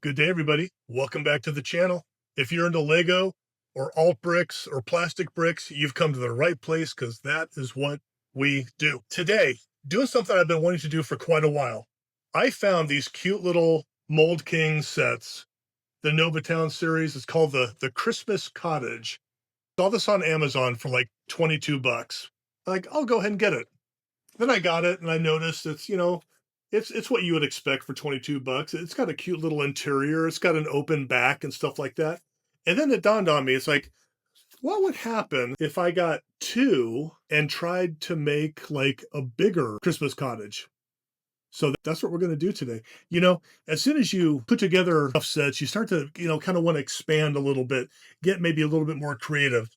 Good day, everybody. Welcome back to the channel. If you're into Lego or alt bricks or plastic bricks, you've come to the right place because that is what we do. Today, doing something I've been wanting to do for quite a while. I found these cute little Mould King sets, the Novatown series. It's called the Christmas Cottage. Saw this on Amazon for like 22 bucks. Like, I'll go ahead and get it. Then I got it and I noticed it's what you would expect for 22 bucks. It's got a cute little interior. It's got an open back and stuff like that. And then it dawned on me, it's like, what would happen if I got two and tried to make like a bigger Christmas cottage? So that's what we're going to do today. As soon as you put together enough sets, you start to, kind of want to expand a little bit, get maybe a little bit more creative.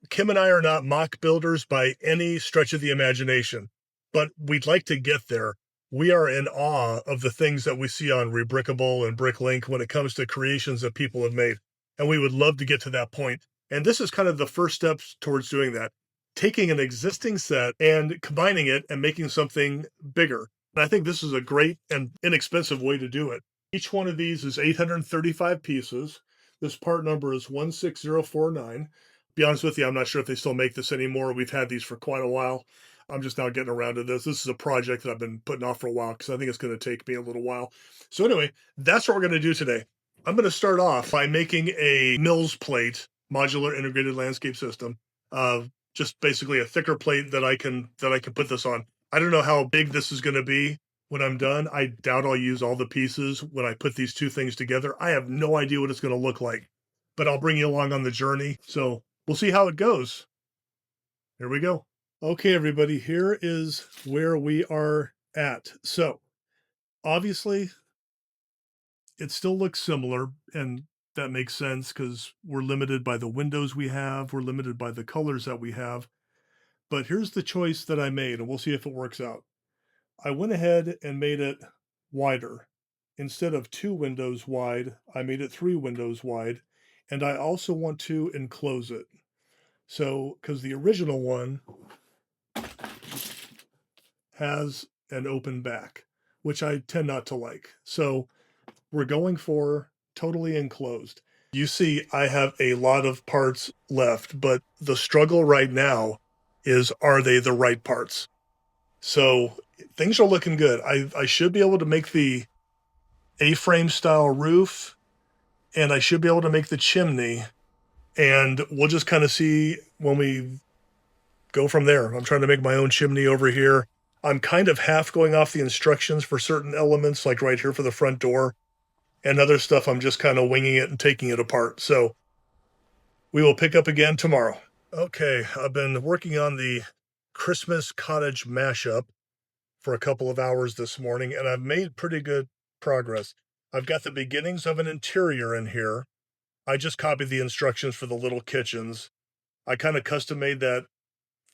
Kim and I are not mock builders by any stretch of the imagination, but we'd like to get there. We are in awe of the things that we see on Rebrickable and Bricklink when it comes to creations that people have made. And we would love to get to that point. And this is kind of the first steps towards doing that, taking an existing set and combining it and making something bigger. And I think this is a great and inexpensive way to do it. Each one of these is 835 pieces. This part number is 16049. Be honest with you, I'm not sure if they still make this anymore. We've had these for quite a while. I'm just now getting around to this. This is a project that I've been putting off for a while because I think it's going to take me a little while. So anyway, that's what we're going to do today. I'm going to start off by making a Mills plate, modular integrated landscape system, just basically a thicker plate that I can put this on. I don't know how big this is going to be when I'm done. I doubt I'll use all the pieces when I put these two things together. I have no idea what it's going to look like, but I'll bring you along on the journey. So we'll see how it goes. Here we go. Okay, everybody, here is where we are at. So obviously it still looks similar, and that makes sense because we're limited by the windows we have. We're limited by the colors that we have. But here's the choice that I made, and we'll see if it works out. I went ahead and made it wider. Instead of 2 windows wide, I made it 3 windows wide, and I also want to enclose it. So, because the original one has an open back, which I tend not to like. So we're going for totally enclosed. You see, I have a lot of parts left, but the struggle right now is, are they the right parts? So things are looking good. I should be able to make the A-frame style roof, and I should be able to make the chimney, and we'll just kind of see when we go from there. I'm trying to make my own chimney over here. I'm kind of half going off the instructions for certain elements, like right here for the front door, and other stuff I'm just kind of winging it and taking it apart. So we will pick up again tomorrow. Okay, I've been working on the Christmas cottage mashup for a couple of hours this morning, and I've made pretty good progress. I've got the beginnings of an interior in here. I just copied the instructions for the little kitchens. I kind of custom made that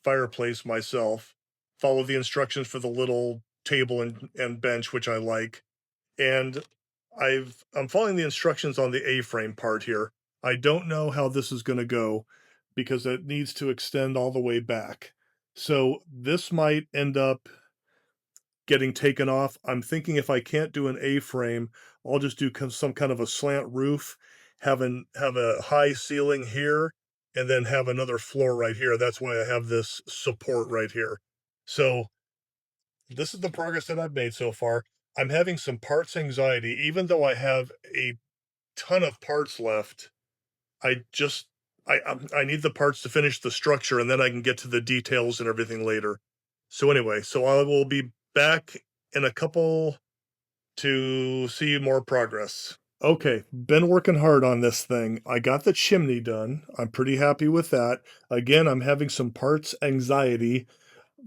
fireplace myself, follow the instructions for the little table and bench, which I like. And I'm following the instructions on the A-frame part here. I don't know how this is going to go because it needs to extend all the way back. So this might end up getting taken off. I'm thinking if I can't do an A-frame, I'll just do some kind of a slant roof, have a high ceiling here, and then have another floor right here. That's why I have this support right here. So this is the progress that I've made so far. I'm having some parts anxiety, even though I have a ton of parts left. I just I need the parts to finish the structure, and then I can get to the details and everything later. So anyway, so I will be back in a couple to see more progress. Okay, been working hard on this thing. I got the chimney done. I'm pretty happy with that. Again, I'm having some parts anxiety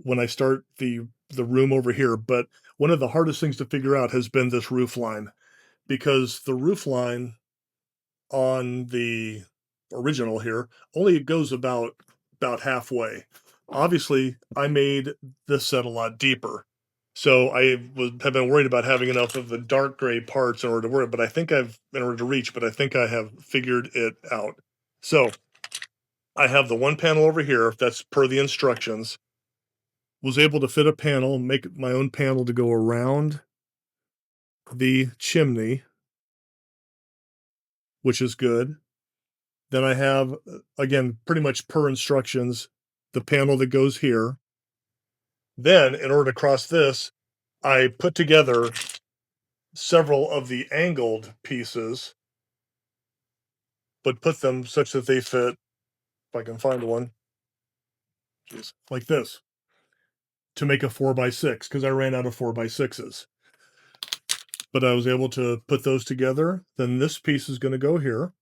when I start the room over here, but one of the hardest things to figure out has been this roof line, because the roof line on the original here only goes about halfway. Obviously, I made this set a lot deeper. So have been worried about having enough of the dark gray parts in order to work, but I think in order to reach, but I think I have figured it out. So I have the one panel over here that's per the instructions. Was able to fit a panel, make my own panel to go around the chimney. which is good. Then I have, again, pretty much per instructions, the panel that goes here. Then, in order to cross this, I put together several of the angled pieces, but put them such that they fit, if I can find one, like this, to make a 4x6, because I ran out of 4x6s. But I was able to put those together. Then this piece is going to go here.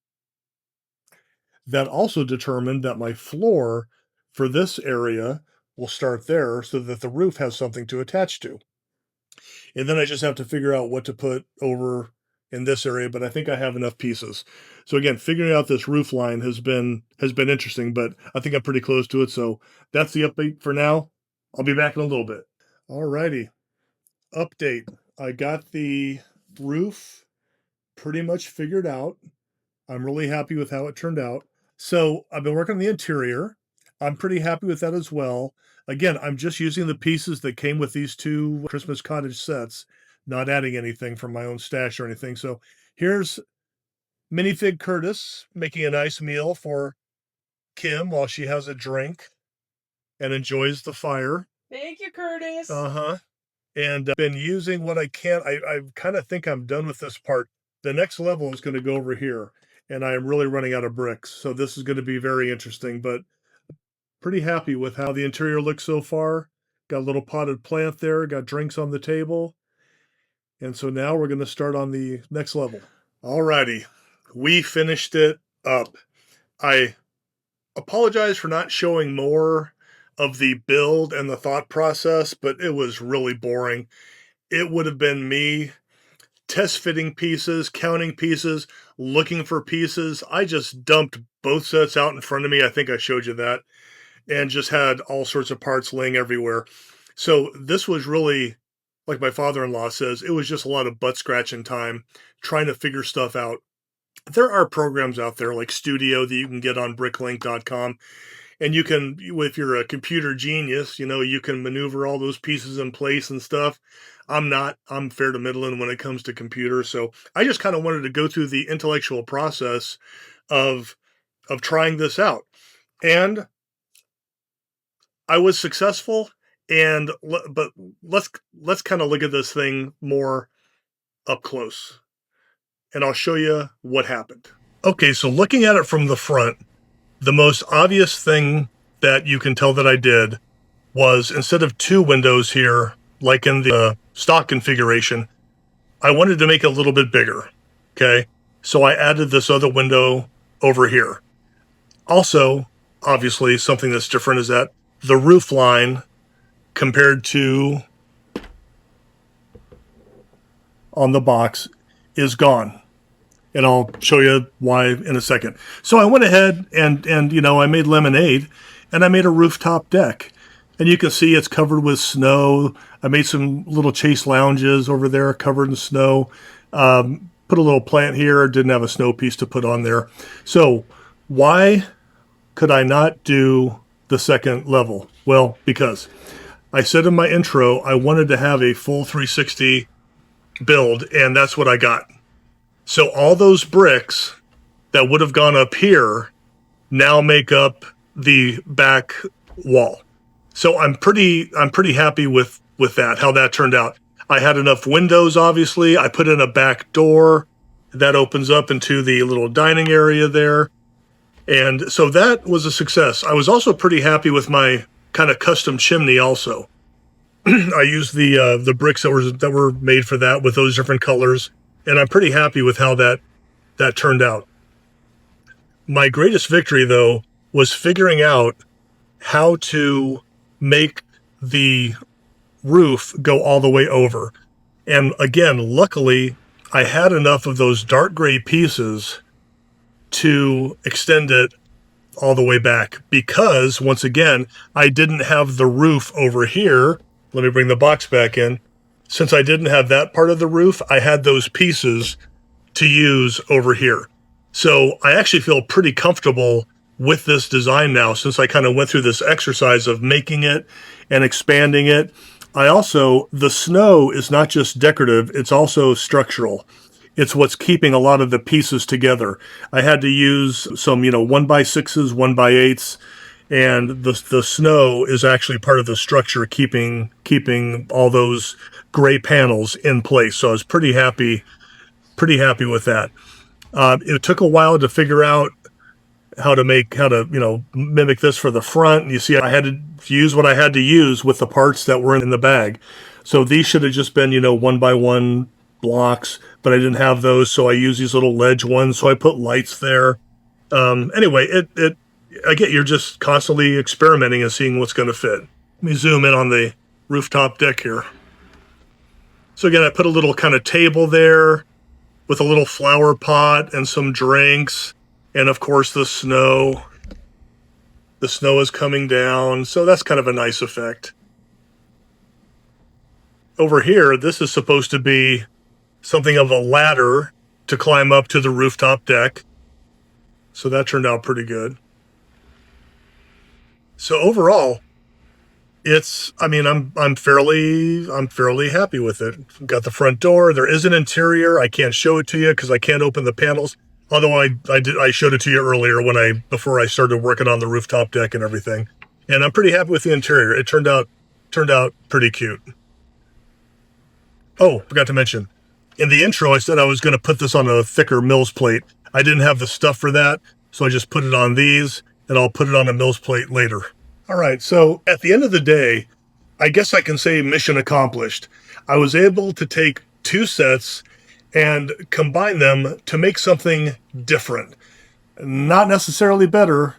That also determined that my floor for this area will start there so that the roof has something to attach to. And then I just have to figure out what to put over in this area, but I think I have enough pieces. So again, figuring out this roof line has been interesting, but I think I'm pretty close to it. So that's the update for now. I'll be back in a little bit. All righty. Update. I got the roof pretty much figured out. I'm really happy with how it turned out. So I've been working on the interior. I'm pretty happy with that as well. Again, I'm just using the pieces that came with these two Christmas cottage sets, not adding anything from my own stash or anything. So here's Minifig Curtis making a nice meal for Kim while she has a drink and enjoys the fire. Thank you, Curtis. And been using what I can. I kind of think I'm done with this part. The next level is going to go over here, and I am really running out of bricks. So this is going to be very interesting, but pretty happy with how the interior looks so far. Got a little potted plant there, got drinks on the table. And so now we're going to start on the next level. Alrighty, we finished it up. I apologize for not showing more of the build and the thought process, but it was really boring. It would have been me test fitting pieces, counting pieces, looking for pieces. I just dumped both sets out in front of me. I think I showed you that. And just had all sorts of parts laying everywhere. So this was really, like my father-in-law says, it was just a lot of butt scratching time trying to figure stuff out. There are programs out there like Studio that you can get on bricklink.com. And you can, if you're a computer genius, you can maneuver all those pieces in place and stuff. I'm not. I'm fair to middling when it comes to computers. So I just kind of wanted to go through the intellectual process of trying this out. And I was successful, but let's kind of look at this thing more up close, and I'll show you what happened. Okay, so looking at it from the front, the most obvious thing that you can tell that I did was instead of two windows here, like in the stock configuration, I wanted to make it a little bit bigger. Okay, so I added this other window over here. Also, obviously, something that's different is that the roof line compared to on the box is gone. And I'll show you why in a second. So I went ahead and I made lemonade and I made a rooftop deck. And you can see it's covered with snow. I made some little chase lounges over there covered in snow. Put a little plant here, didn't have a snow piece to put on there. So why could I not do the second level? Well, because I said in my intro, I wanted to have a full 360 build, and that's what I got. So all those bricks that would have gone up here now make up the back wall. So I'm pretty happy with that, how that turned out. I had enough windows, obviously. I put in a back door that opens up into the little dining area there. And so that was a success. I was also pretty happy with my kind of custom chimney also. I used the bricks that were made for that with those different colors, and I'm pretty happy with how that turned out. My greatest victory, though, was figuring out how to make the roof go all the way over. And again, luckily, I had enough of those dark gray pieces to extend it all the way back because, once again, I didn't have the roof over here. Let me bring the box back in. Since I didn't have that part of the roof, I had those pieces to use over here. So I actually feel pretty comfortable with this design now since I kind of went through this exercise of making it and expanding it. The snow is not just decorative, it's also structural. It's what's keeping a lot of the pieces together. I had to use some, 1x6s, 1x8s, and the snow is actually part of the structure keeping all those gray panels in place. So I was pretty happy with that. It took a while to figure out how to mimic this for the front. And you see, I had to use what I had to use with the parts that were in the bag. So these should have just been, 1x1 blocks, but I didn't have those. So I use these little ledge ones. So I put lights there. Anyway, I get you're just constantly experimenting and seeing what's going to fit. Let me zoom in on the rooftop deck here. So again, I put a little kind of table there with a little flower pot and some drinks. And of course, the snow. The snow is coming down, so that's kind of a nice effect. Over here, this is supposed to be something of a ladder to climb up to the rooftop deck. So that turned out pretty good. So overall, I'm fairly happy with it. Got the front door. There is an interior. I can't show it to you because I can't open the panels. Although I showed it to you earlier before I started working on the rooftop deck and everything. And I'm pretty happy with the interior. It turned out pretty cute. Oh, forgot to mention. In the intro, I said I was going to put this on a thicker Mills plate. I didn't have the stuff for that, so I just put it on these, and I'll put it on a Mills plate later. All right, so at the end of the day, I guess I can say mission accomplished. I was able to take two sets and combine them to make something different. Not necessarily better.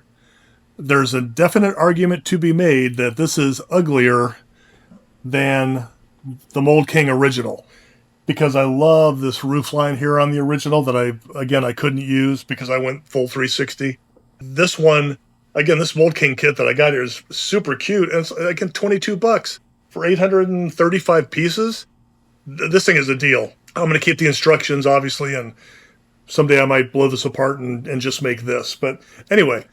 There's a definite argument to be made that this is uglier than the Mould King original, because I love this roof line here on the original that I couldn't use because I went full 360. This one, again, this Mould King kit that I got here is super cute, and it's again $22 for 835 pieces. This thing is a deal. I'm going to keep the instructions, obviously, and someday I might blow this apart and just make this. But anyway,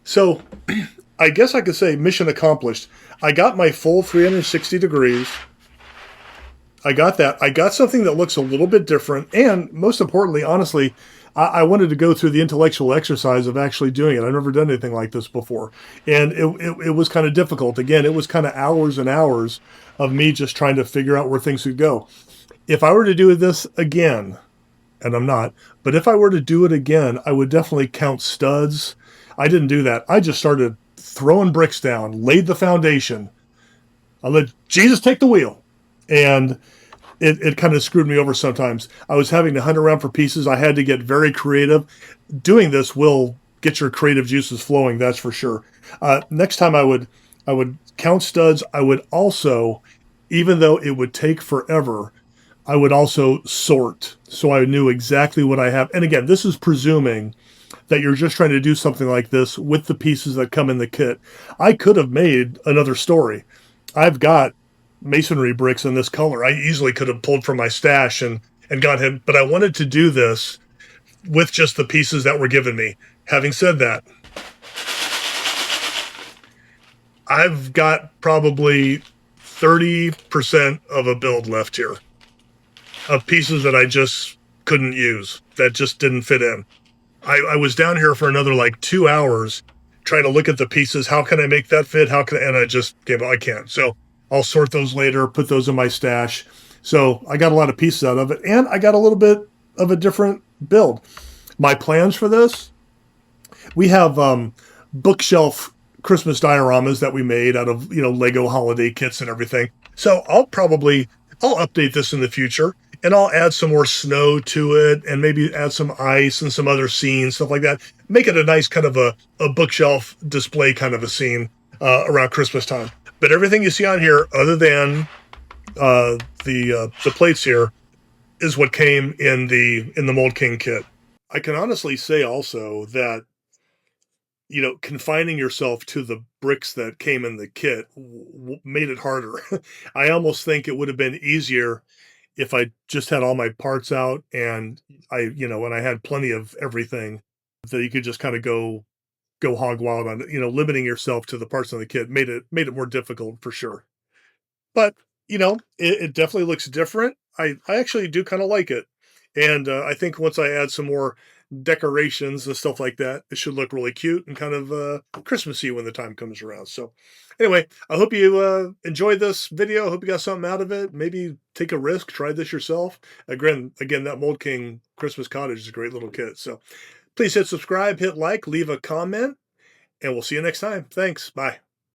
so I guess I could say mission accomplished. I got my full 360 degrees. I got that. I got something that looks a little bit different. And most importantly, honestly, I wanted to go through the intellectual exercise of actually doing it. I've never done anything like this before. And it was kind of difficult. Again, it was kind of hours and hours of me just trying to figure out where things could go. If I were to do this again, and I'm not, but if I were to do it again, I would definitely count studs. I didn't do that. I just started throwing bricks down, laid the foundation. I let Jesus take the wheel. And it kind of screwed me over sometimes. I was having to hunt around for pieces. I had to get very creative. Doing this will get your creative juices flowing, that's for sure. Next time I would count studs. I would also, even though it would take forever, I would also sort so I knew exactly what I have. And again, this is presuming that you're just trying to do something like this with the pieces that come in the kit. I could have made another story. I've got masonry bricks in this color. I easily could have pulled from my stash and got him, but I wanted to do this with just the pieces that were given me. Having said that, I've got probably 30% of a build left here of pieces that I just couldn't use, that just didn't fit in. I was down here for another like 2 hours trying to look at the pieces. How can I make that fit? And I just gave up. I can't. So I'll sort those later, put those in my stash. So I got a lot of pieces out of it, and I got a little bit of a different build. My plans for this, we have bookshelf Christmas dioramas that we made out of, Lego holiday kits and everything. So I'll update this in the future, and I'll add some more snow to it and maybe add some ice and some other scenes, stuff like that. Make it a nice kind of a bookshelf display kind of a scene around Christmas time. But everything you see on here, other than the plates here, is what came in the Mould King kit. I can honestly say also that, confining yourself to the bricks that came in the kit made it harder. I almost think it would have been easier if I just had all my parts out and and I had plenty of everything that you could just kind of go hog wild on, limiting yourself to the parts of the kit made it more difficult for sure. But, it definitely looks different. I actually do kind of like it. And I think once I add some more decorations and stuff like that, it should look really cute and kind of Christmassy when the time comes around. So, anyway, I hope you enjoyed this video. I hope you got something out of it. Maybe take a risk, try this yourself. Again, that Mould King Christmas cottage is a great little kit. So, please hit subscribe, hit like, leave a comment, and we'll see you next time. Thanks. Bye.